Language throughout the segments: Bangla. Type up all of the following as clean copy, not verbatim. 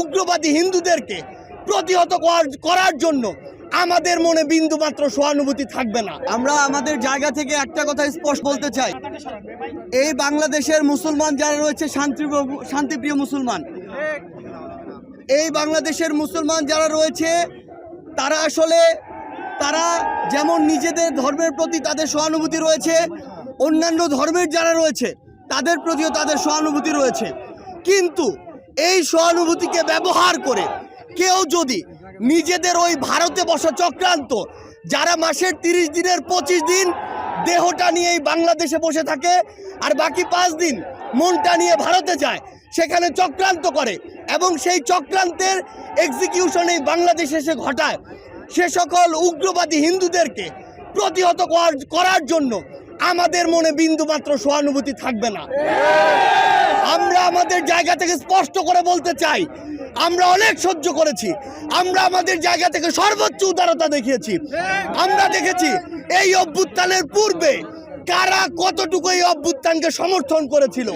উগ্রবাদী হিন্দুদেরকে প্রতিহত করার জন্য আমাদের মনে বিন্দুমাত্র সহানুভূতি থাকবে না। আমরা আমাদের জায়গা থেকে একটা কথা স্পষ্ট বলতে চাই, এই বাংলাদেশের মুসলমান যারা রয়েছে শান্তিপ্রিয় মুসলমান, এই বাংলাদেশের মুসলমান যারা রয়েছে তারা যেমন নিজেদের ধর্মের প্রতি তাদের সহানুভূতি রয়েছে, অন্যান্য ধর্মের যারা রয়েছে তাদের প্রতিও তাদের সহানুভূতি রয়েছে। কিন্তু এই সহানুভূতিকে ব্যবহার করে কেউ যদি নিজেদের ওই ভারতে বসা চক্রান্ত, যারা মাসের 30 দিনের 25 দিন দেহটা নিয়ে এই বাংলাদেশে বসে থাকে আর বাকি 5 দিন মনটা নিয়ে ভারতে যায়, সেখানে চক্রান্ত করে এবং সেই চক্রান্তের এক্সিকিউশন এই বাংলাদেশে এসে ঘটায়, সে সকল উগ্রবাদী হিন্দুদেরকে প্রতিহত করার জন্য আমাদের মনে বিন্দুমাত্র সহানুভূতি থাকবে না। আমরা আমাদের জায়গা থেকে স্পষ্ট করে বলতে চাই, আমরা অনেক সহ্য করেছি, আমরা আমাদের জায়গা থেকে সর্বোচ্চ উদারতা দেখিয়েছি। আমরা দেখেছি এই অভ্যুত্থানের পূর্বে কারা কতটুকু এই অভ্যুত্থানকে সমর্থন করেছিল।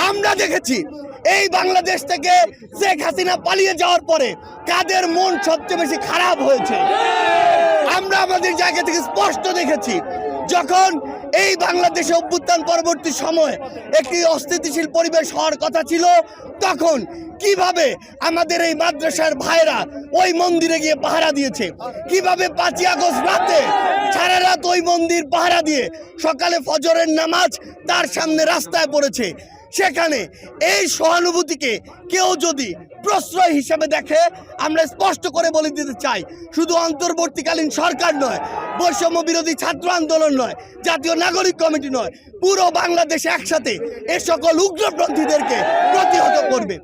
আমরা দেখেছি এই বাংলাদেশ থেকে শেখ হাসিনা পালিয়ে যাওয়ার পরে কাদের মন সবচেয়ে বেশি খারাপ হয়েছে। আমরা আমাদের জায়গা থেকে স্পষ্ট দেখেছি যখন এই বাংলাদেশে অভ্যুত্থান পরবর্তী সময় একটি অস্থিতিশীল পরিবেশ হওয়ার কথা ছিল, তখন কিভাবে আমাদের এই মাদ্রাসার ভাইরা ওই মন্দিরে গিয়ে পাহারা দিয়েছে, কিভাবে 5ই আগস্ট রাতে সারা রাত ওই মন্দির পাহারা দিয়ে সকালে ফজরের নামাজ তার সামনে রাস্তায় পড়েছে। সেখানে এই সহানুভূতিকে কেউ যদি প্রশ্রয় হিসেবে দেখে, আমরা স্পষ্ট করে বলে দিতে চাই, শুধু অন্তর্বর্তীকালীন সরকার নয়, বৈষম্য বিরোধী ছাত্র আন্দোলন নয়, জাতীয় নাগরিক কমিটি নয়, পুরো বাংলাদেশ একসাথে এ সকল উগ্রপন্থীদেরকে প্রতিহত করবে।